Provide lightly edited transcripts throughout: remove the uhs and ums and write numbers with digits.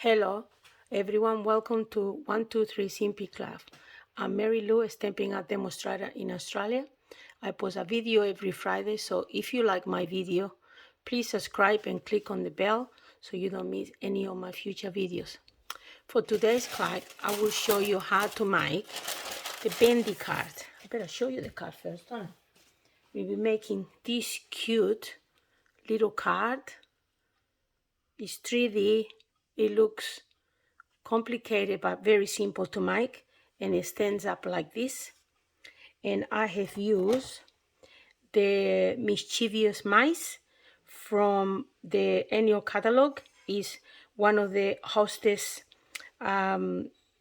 Hello everyone, welcome to 123 Simply Craft. I'm Mary Lou, Stampin Up Demonstrator in Australia. I post a video every Friday, so if you like my video, please subscribe and click on the bell so you don't miss any of my future videos. For today's card, I will show you how to make the Bendy card. I better show you the card first, don't I? We'll be making this cute little card. It's 3D. It looks complicated but very simple to make, and it stands up like this. And I have used the Mischievous Mice from the annual catalog. Is one of the hostess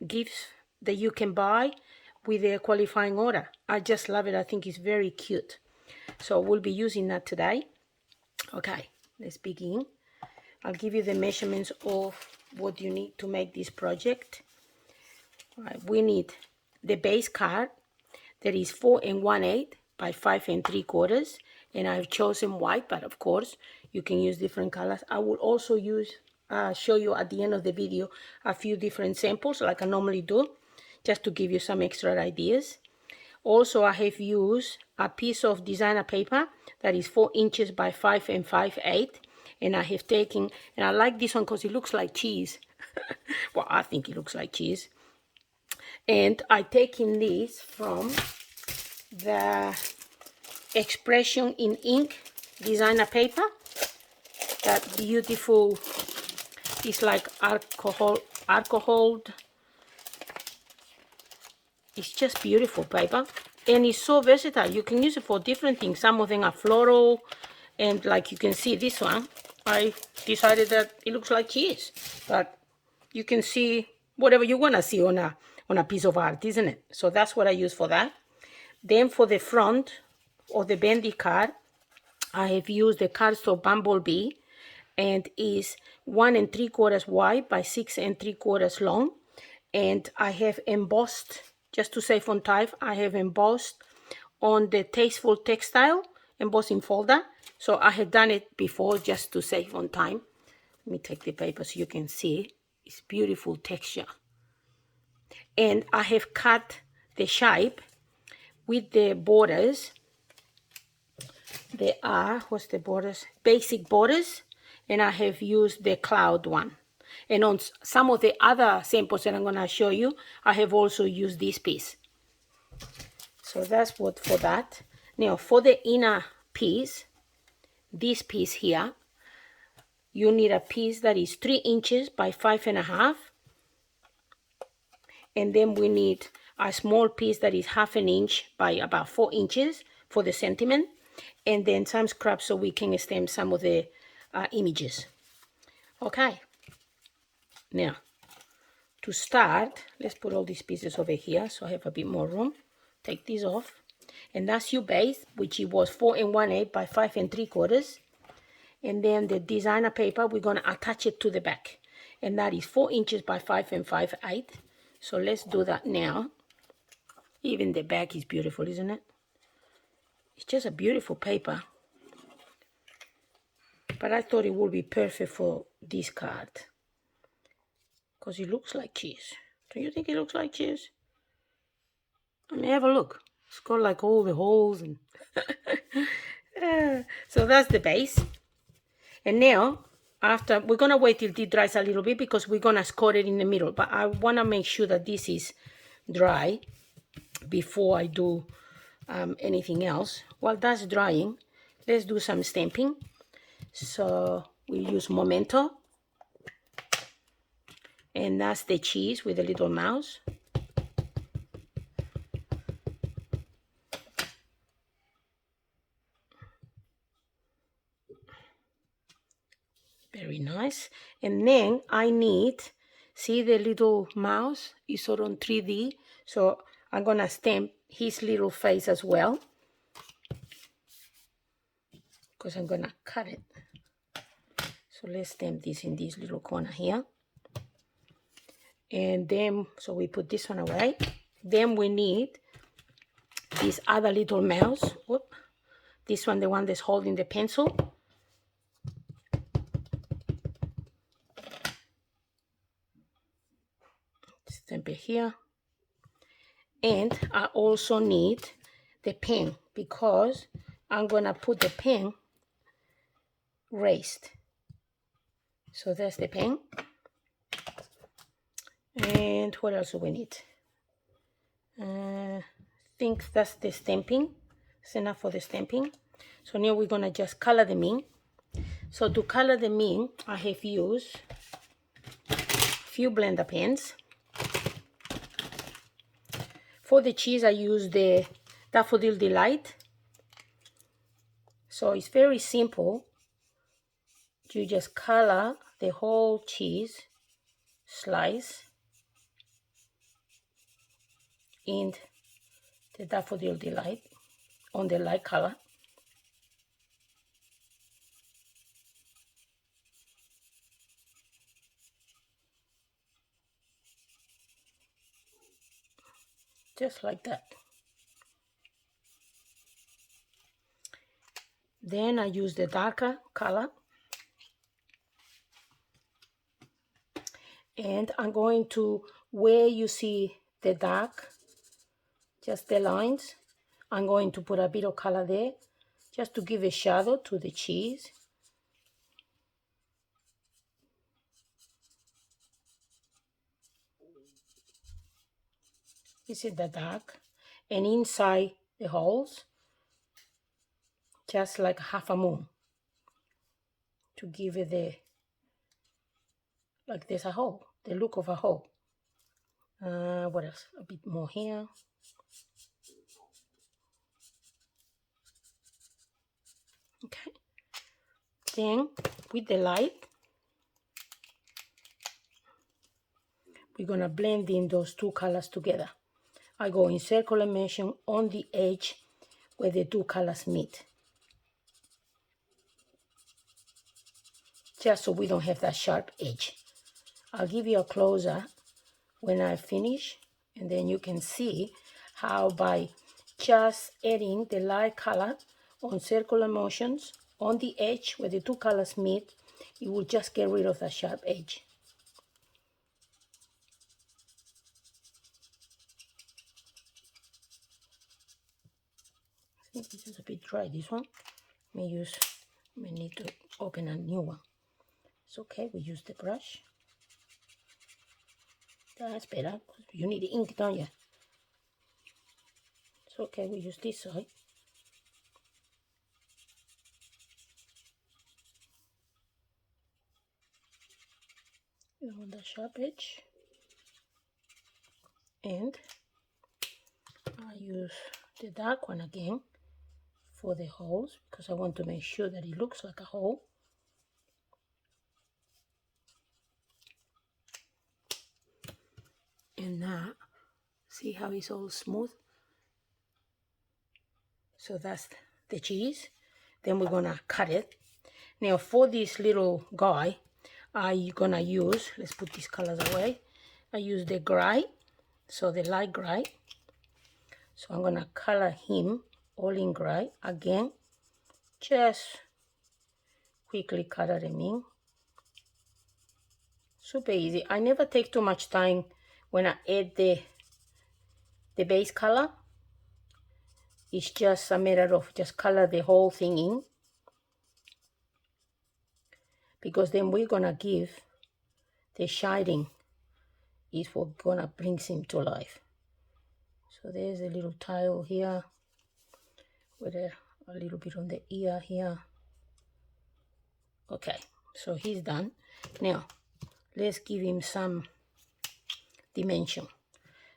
gifts that you can buy with a qualifying order. I just love it. I think it's very cute. So we'll be using that today. Okay, let's begin. I'll give you the measurements of what you need to make this project. All right, we need the base card that is 4 1/8 by 5 3/4, and I've chosen white, but of course you can use different colors. I will also show you at the end of the video a few different samples like I normally do, just to give you some extra ideas. Also, I have used a piece of designer paper that is 4 inches by 5 5/8, and I have taken, and I like this one because it looks like cheese. Well, I think it looks like cheese. And I've taken this from the Expression in Ink designer paper. That beautiful, it's like alcohol. It's just beautiful paper, and it's so versatile. You can use it for different things. Some of them are floral, and like you can see this one, I decided that it looks like cheese, but you can see whatever you want to see on a piece of art, isn't it? So that's what I use for that. Then for the front of the Bendy card, I have used the cardstock Bumblebee, and is 1 3/4 wide by 6 3/4 long. And I have embossed, just to save on time, I have embossed on the Tasteful Textile embossing folder. So I had done it before just to save on time. Let me take the paper so you can see. It's beautiful texture. And I have cut the shape with the borders. They are, what's the borders? Basic borders. And I have used the cloud one. And on some of the other samples that I'm going to show you, I have also used this piece. So that's what for that. Now for the inner piece, this piece here, you need a piece that is 3 inches by 5 1/2. And then we need a small piece that is 1/2 inch by about 4 inches for the sentiment. And then some scraps so we can stamp some of the images. Okay. Now, to start, let's put all these pieces over here so I have a bit more room. Take this off. And that's your base, which it was 4 1/8 by 5 3/4. And then the designer paper, we're going to attach it to the back. And that is 4 inches by 5 5/8. So let's do that now. Even the back is beautiful, isn't it? It's just a beautiful paper. But I thought it would be perfect for this card, because it looks like cheese. Do you think it looks like cheese? I mean, have a look. It's got like all the holes and so that's the base. And now, after, we're gonna wait till it dries a little bit because we're gonna score it in the middle. But I wanna make sure that this is dry before I do anything else. While that's drying, let's do some stamping. So we use Memento, and that's the cheese with the little mouse. Very nice. And then I need, see the little mouse is sort of 3D, so I'm gonna stamp his little face as well, because I'm gonna cut it. So let's stamp this in this little corner here. And then, so we put this one away. Then we need this other little mouse. Whoop. This one, the one that's holding the pencil. Stamp it here. And I also need the pen because I'm gonna put the pen raised. So that's the pen. And what else do we need? I think that's the stamping. It's enough for the stamping. So now we're gonna just color them in. So to color them in, I have used a few blender pens. For the cheese, I use the Daffodil Delight. So it's very simple. You just color the whole cheese slice in the Daffodil Delight on the light color. Just like that. Then I use the darker color. And I'm going to, where you see the dark, just the lines, I'm going to put a bit of color there, just to give a shadow to the cheese. This is the dark. And inside the holes, just like half a moon, to give it the, like there's a hole, the look of a hole. What else? A bit more here. Okay. Then with the light, we're gonna blend in those two colors together. I go in circular motion on the edge where the two colors meet. Just so we don't have that sharp edge. I'll give you a closer when I finish, and then you can see how by just adding the light color on circular motions on the edge where the two colors meet, it will just get rid of that sharp edge. I think this is a bit dry, this one. May need to open a new one. It's okay, we use the brush. That's better. You need the ink, don't you? It's okay, we use this side. You want the sharp edge. And I use the dark one again for the holes because I want to make sure that it looks like a hole. And now, see how it's all smooth? So that's the cheese. Then we're gonna cut it. Now for this little guy, I'm gonna use, let's put these colors away. I use the gray, so the light gray. So I'm gonna color him all in gray again. Just quickly color him in. Super easy. I never take too much time when I add the base color. It's just a matter of just color the whole thing in, because then we're gonna give the shading is what gonna bring him to life. So there's a little tile here with a little bit on the ear here. Okay, so he's done. Now let's give him some dimension.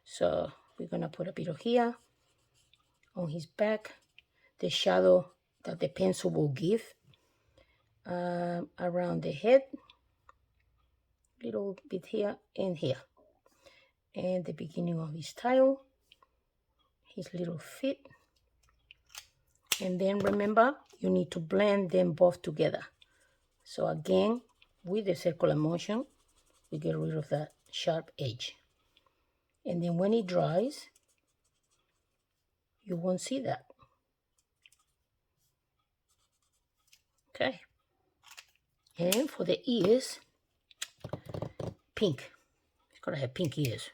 So we're gonna put a bit of here on his back, the shadow that the pencil will give around the head, little bit here and here, and the beginning of his tail, his little feet. And then remember, you need to blend them both together. So again, with the circular motion, we get rid of that sharp edge. And then when it dries, you won't see that. Okay. And for the ears, pink. It's gotta have pink ears.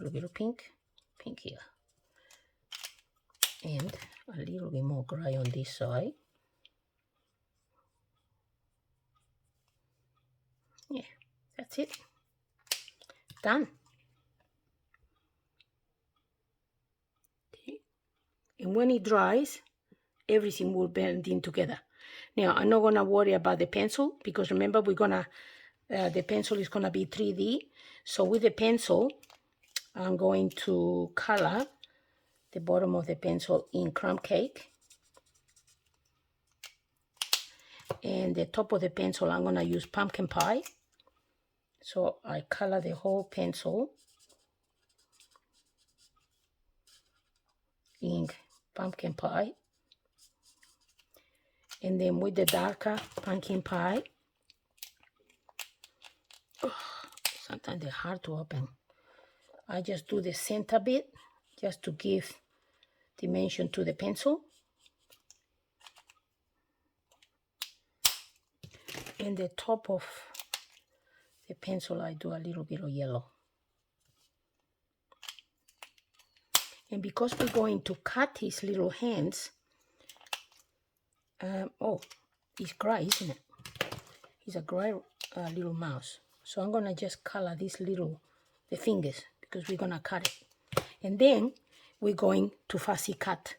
little bit of pink here, and a little bit more gray on this side. Yeah, that's it. Done. Okay. And when it dries, everything will blend in together. Now, I'm not gonna worry about the pencil, because remember, we're gonna, the pencil is gonna be 3D. So with the pencil, I'm going to color the bottom of the pencil in crumb cake. And the top of the pencil, I'm gonna use pumpkin pie. So I color the whole pencil in pumpkin pie. And then with the darker pumpkin pie, sometimes they're hard to open. I just do the center bit just to give dimension to the pencil. And the top of the pencil, I do a little bit of yellow. And because we're going to cut his little hands, oh, it's gray, isn't it? He's a gray little mouse. So I'm gonna just color this little, the fingers, because we're gonna cut it. And then we're going to fussy cut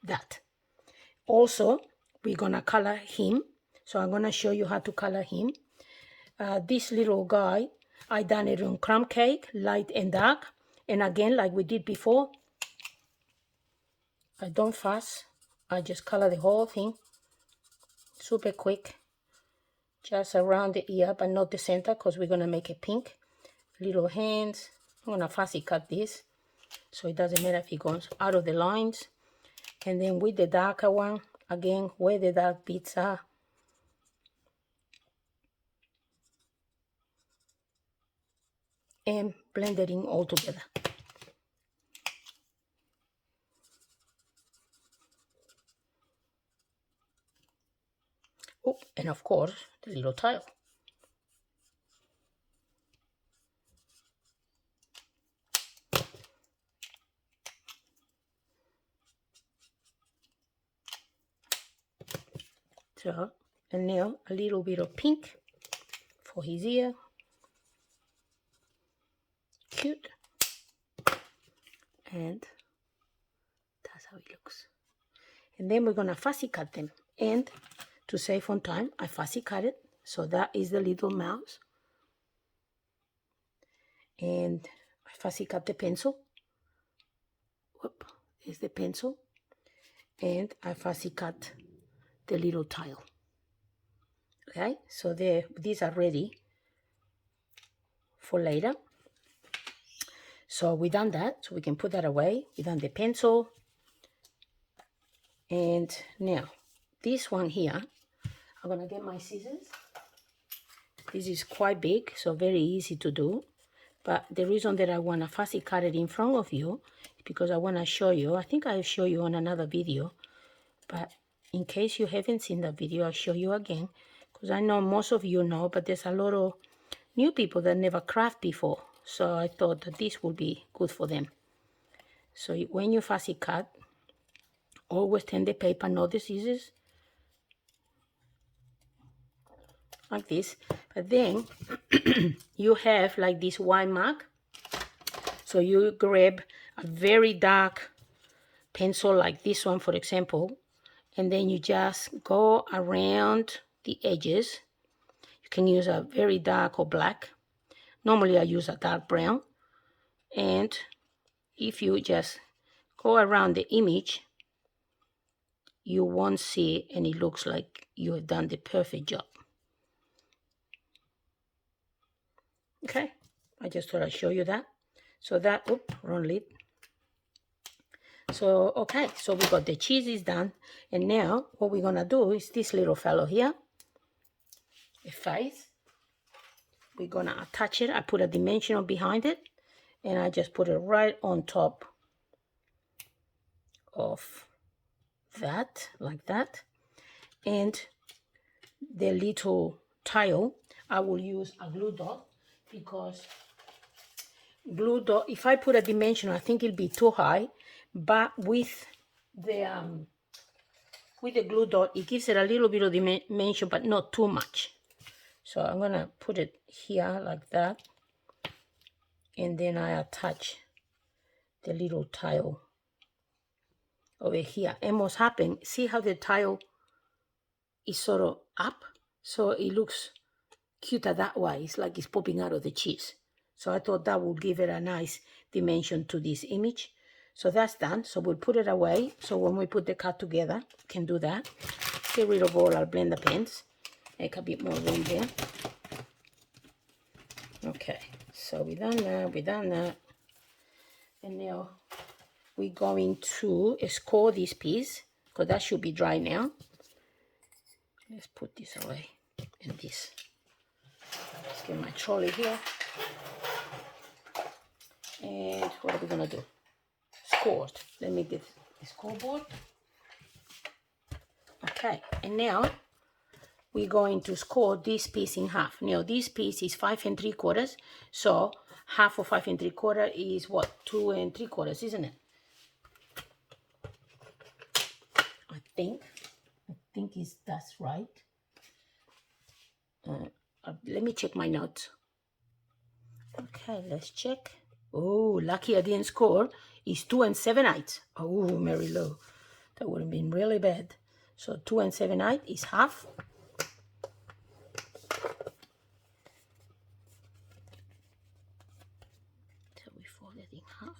that. Also, we're gonna color him. So I'm gonna show you how to color him. This little guy, I done it on crumb cake, light and dark. And again, like we did before, I don't fuss. I just color the whole thing, super quick. Just around the ear, but not the center, because we're gonna make it pink. Little hands. I'm gonna fussy cut this, so it doesn't matter if it goes out of the lines. And then with the darker one, again, where the dark bits are, and blend it in all together. Oh, and of course, the little tile. So, and now a little bit of pink for his ear. Cute. And that's how it looks. And then we're gonna fussy cut them. And to save on time, I fussy cut it. So that is the little mouse. And I fussy cut the pencil. Whoop, there's the pencil. And I fussy cut the little tile. Okay, so these are ready for later. So we done that, so we can put that away. We done the pencil. And now, this one here, I'm gonna get my scissors. This is quite big, so very easy to do. But the reason that I wanna fussy cut it in front of you is because I wanna show you, I think I'll show you on another video, but in case you haven't seen that video, I'll show you again, because I know most of you know, but there's a lot of new people that never craft before. So I thought that this would be good for them. So when you fussy cut, always turn the paper, not the scissors, like this. But then you have like this white mark. So you grab a very dark pencil like this one, for example, and then you just go around the edges. You can use a very dark or black. Normally I use a dark brown. And if you just go around the image, you won't see, and it looks like you have done the perfect job. Okay, I just thought I'd show you that. So that, oops, wrong lid. So, okay, so we got the cheese done. And now what we're gonna do is this little fellow here, the face. We're gonna attach it. I put a dimensional behind it, and I just put it right on top of that, like that. And the little tile, I will use a glue dot, because glue dot, if I put a dimension, I think it'll be too high, but with the glue dot, it gives it a little bit of dimension, but not too much. So I'm gonna put it here like that, and then I attach the little tile over here. And what's happened, see how the tile is sort of up? So it looks cuter that way. It's like it's popping out of the cheese. So I thought that would give it a nice dimension to this image. So that's done. So we'll put it away. So when we put the card together, we can do that. Get rid of all our blender pens. Make a bit more room there. Okay, so we done that. And now we're going to score this piece, because that should be dry now. Let's put this away, and this. Let's get my trolley here. And what are we gonna do? Scored. Let me get the scoreboard. Okay, and now we're going to score this piece in half. Now this piece is 5 3/4, so half of 5 3/4 is what? 2 3/4, isn't it? I think that's right. Let me check my notes. Okay, let's check. Oh, lucky I didn't score. It's 2 7/8. Oh, Mary Lou, that would have been really bad. So 2 7/8 is half. So we fold it in half.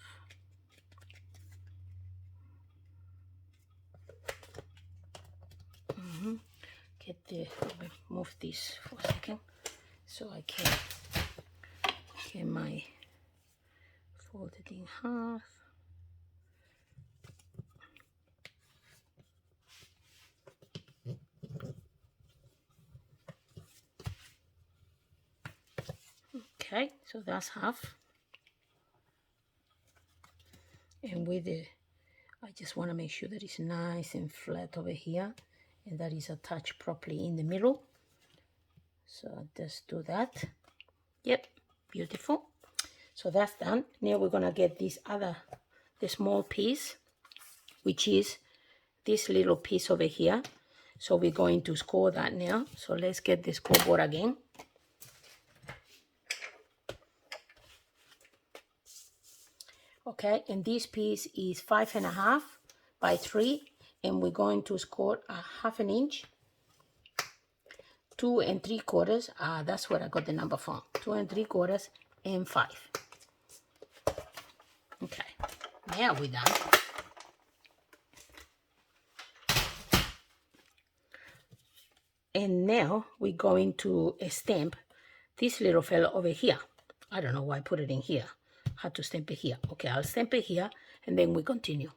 Move this for a second so I can get my fold it in half. Okay, so that's half. And with the, I just want to make sure that it's nice and flat over here, and that is attached properly in the middle. So just do that. Yep, beautiful. So that's done. Now we're gonna get this the small piece, which is this little piece over here. So we're going to score that now. So let's get the scoreboard again. Okay, and this piece is 5 1/2 by 3, and we're going to score a 1/2 inch. 2 3/4. That's where I got the number from. 2 3/4 and 5. Okay, now we're done. And now we're going to stamp this little fella over here. I don't know why I put it in here. I had to stamp it here. Okay, I'll stamp it here, and then we continue.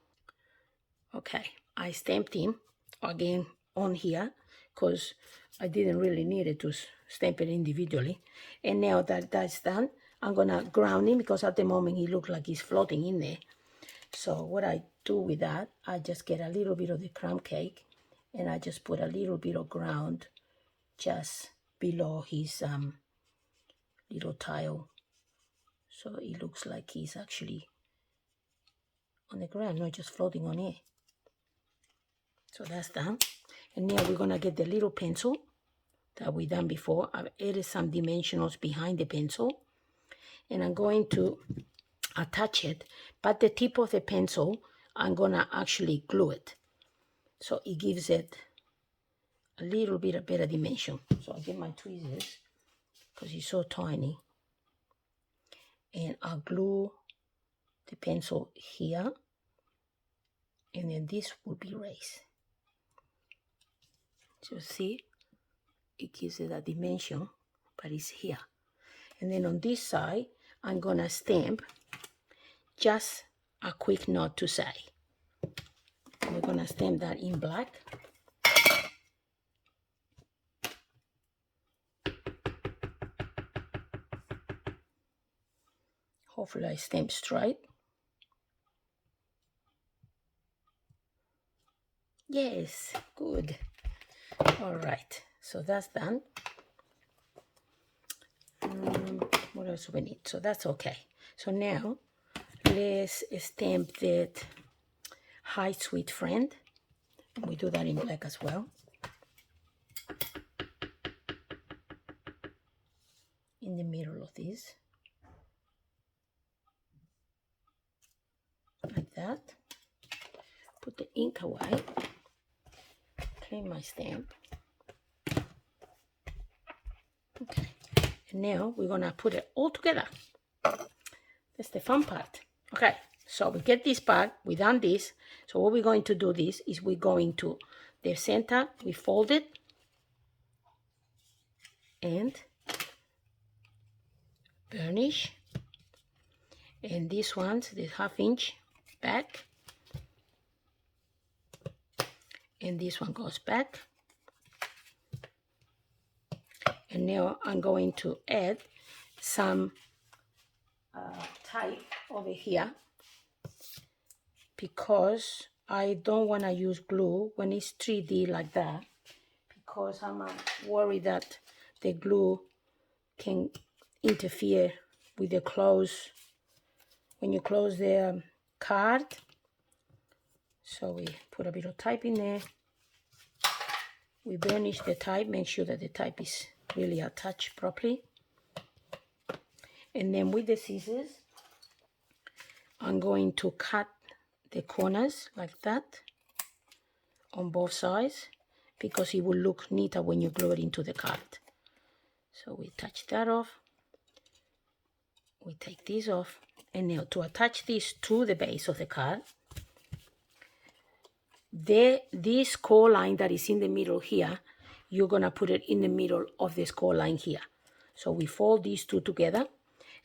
Okay, I stamped him again on here because I didn't really need it to stamp it individually. And now that that's done, I'm gonna ground him because at the moment he looks like he's floating in there. So what I do with that, I just get a little bit of the crumb cake, and I just put a little bit of ground just below his little tile, so it looks like he's actually on the ground, not just floating on air. So that's done. And now we're gonna get the little pencil that we done before. I've added some dimensionals behind the pencil, and I'm going to attach it, but the tip of the pencil I'm gonna actually glue it, so it gives it a little bit of better dimension. So I'll get my tweezers because it's so tiny, and I'll glue the pencil here, and then this will be raised. So see, it gives it a dimension, but it's here. And then on this side, I'm gonna stamp just a quick note to say. We're gonna stamp that in black. Hopefully I stamp straight. Yes, good. All right, so that's done. What else we need? So that's okay. So now let's stamp that Hi Sweet Friend. We do that in black as well. In the middle of this. Like that. Put the ink away. Clean my stamp. Okay. And now we're gonna put it all together. That's the fun part. Okay, so we get this part, we done this. So what we're going to do this is we're going to the center, we fold it and burnish. And this one's the 1/2 inch back. And this one goes back. And now I'm going to add some type over here because I don't want to use glue when it's 3D like that, because I'm worried that the glue can interfere with the close when you close the card. So we put a bit of type in there. We burnish the type, make sure that the type is really attached properly. And then with the scissors, I'm going to cut the corners like that on both sides because it will look neater when you glue it into the card. So we touch that off. We take this off. And now to attach this to the base of the card, this core line that is in the middle here, you're going to put it in the middle of this core line here. So we fold these two together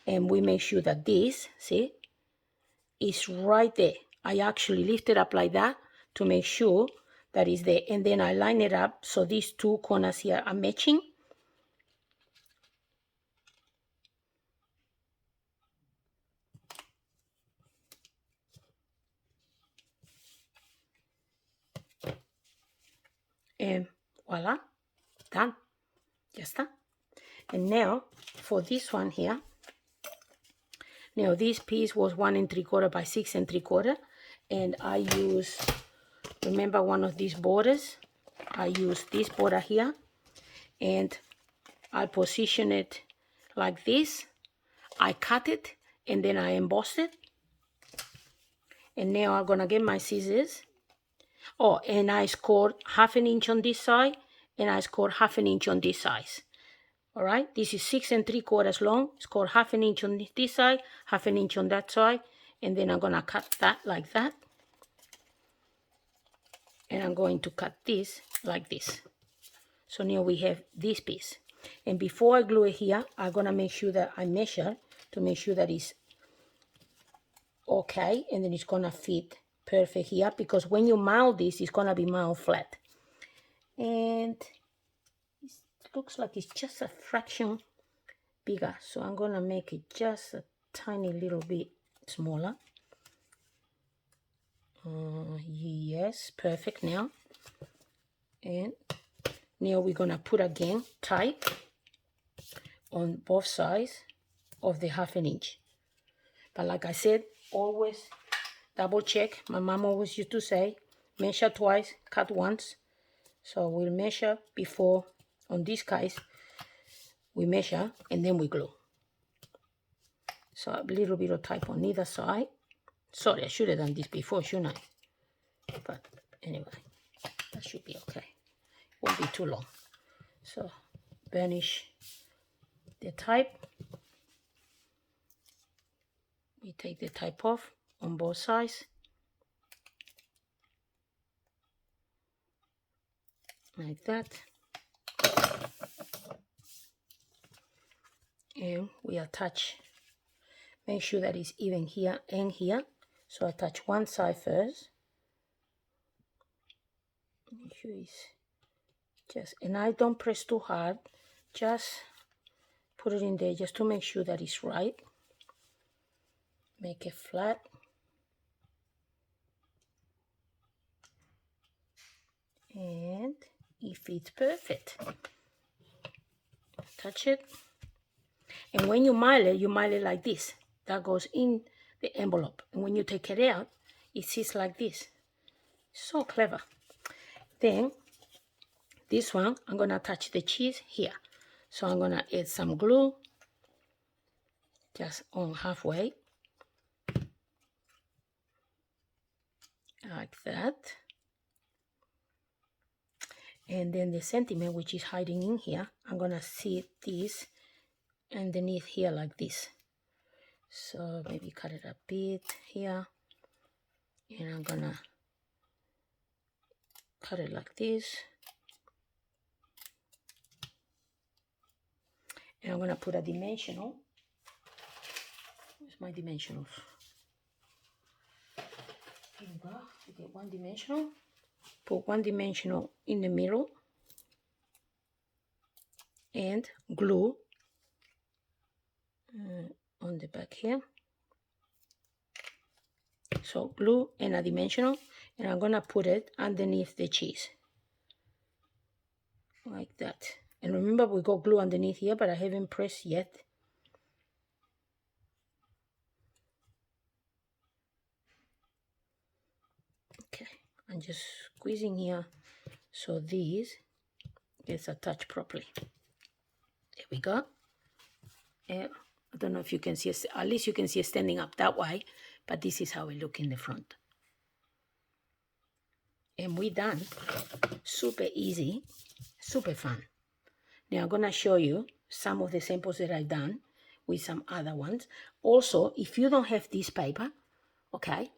and we make sure that this, see, is right there. I actually lift it up like that to make sure that is there. And then I line it up so these two corners here are matching. And voila, done. Just that. And now for this one here, now this piece was 1 3/4 by 6 3/4, and I use, remember one of these borders, I use this border here, and I position it like this. I cut it and then I emboss it. And now I'm gonna get my scissors. Oh, and I scored 1/2 inch on this side, and I scored 1/2 inch on this side. All right, this is 6 3/4 long. Score 1/2 inch on this side, 1/2 inch on that side, and then I'm gonna cut that like that. And I'm going to cut this like this. So now we have this piece. And before I glue it here, I'm gonna make sure that I measure to make sure that it's okay, and then it's gonna fit perfect here, because when you mount this, it's gonna be mount flat. And it looks like it's just a fraction bigger, so I'm gonna make it just a tiny little bit smaller. Yes, perfect now. And now we're gonna put again type on both sides of the 1/2 inch. But like I said, always double check. My mom always used to say, measure twice, cut once. So we'll measure before, on this case, we measure and then we glue. So a little bit of type on either side. Sorry, I should have done this before, shouldn't I? But anyway, that should be okay. Won't be too long. So burnish the type. We take the type off on both sides. Like that. And we attach, make sure that it's even here and here. So attach one side first. Make sure it's just, and I don't press too hard, just put it in there just to make sure that it's right. Make it flat. And it fits perfect. Touch it. And when you mile it like this. that goes in the envelope. And when you take it out, it sits like this. So clever. Then this one, I'm going to attach the cheese here. So I'm going to add some glue just on halfway. Like that. And then the sentiment, which is hiding in here, I'm going to see this underneath here like this. So maybe cut it a bit here. And I'm going to cut it like this. And I'm going to put a dimensional. Where's my dimensionals? Here we go. You get one dimensional. Put one dimensional in the middle. And glue on the back here. So glue and a dimensional. And I'm going to put it underneath the cheese. Like that. And remember, we got glue underneath here, but I haven't pressed yet. Okay, I'm just squeezing here so this gets attached properly. There we go. I don't know if you can see it, at least you can see it standing up that way, but this is how it looks in the front. And we're done. Super easy, super fun. Now I'm going to show you some of the samples that I've done with some other ones. Also, if you don't have this paper, okay,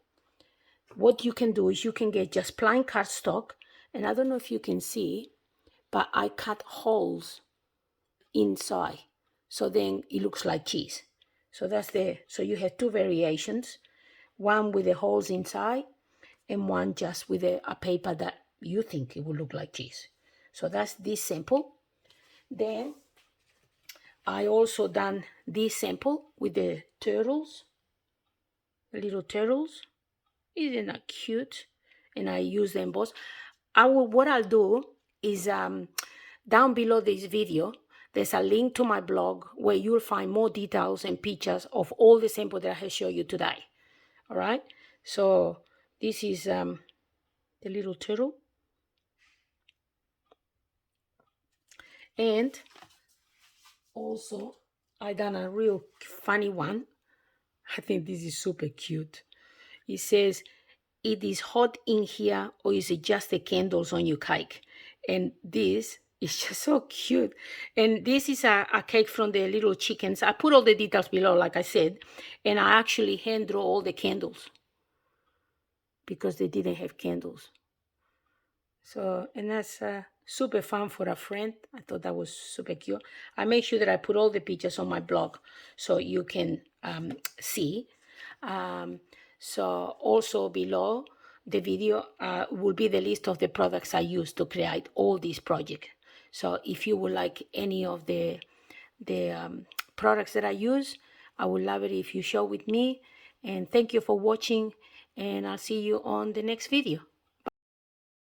what you can do is you can get just plain cardstock, and I don't know if you can see, but I cut holes inside, so then it looks like cheese. So so you have two variations, one with the holes inside, and one just with a paper that you think it will look like cheese. So that's this sample. Then I also done this sample with the turtles, the little turtles. Isn't that cute? And I use them both. What I'll do is down below this video, there's a link to my blog where you'll find more details and pictures of all the samples that I have shown you today. All right. So this is the little turtle. And also, I done a real funny one. I think this is super cute. It says, "It is hot in here, or is it just the candles on your cake?" And this is just so cute. And this is a cake from the little chickens. I put all the details below, like I said. And I actually hand drew all the candles because they didn't have candles. So, and that's super fun for a friend. I thought that was super cute. I make sure that I put all the pictures on my blog so you can see. So also below the video will be the list of the products I use to create all these projects. So if you would like any of the products that I use, I would love it if you share with me. And thank you for watching, and I'll see you on the next video.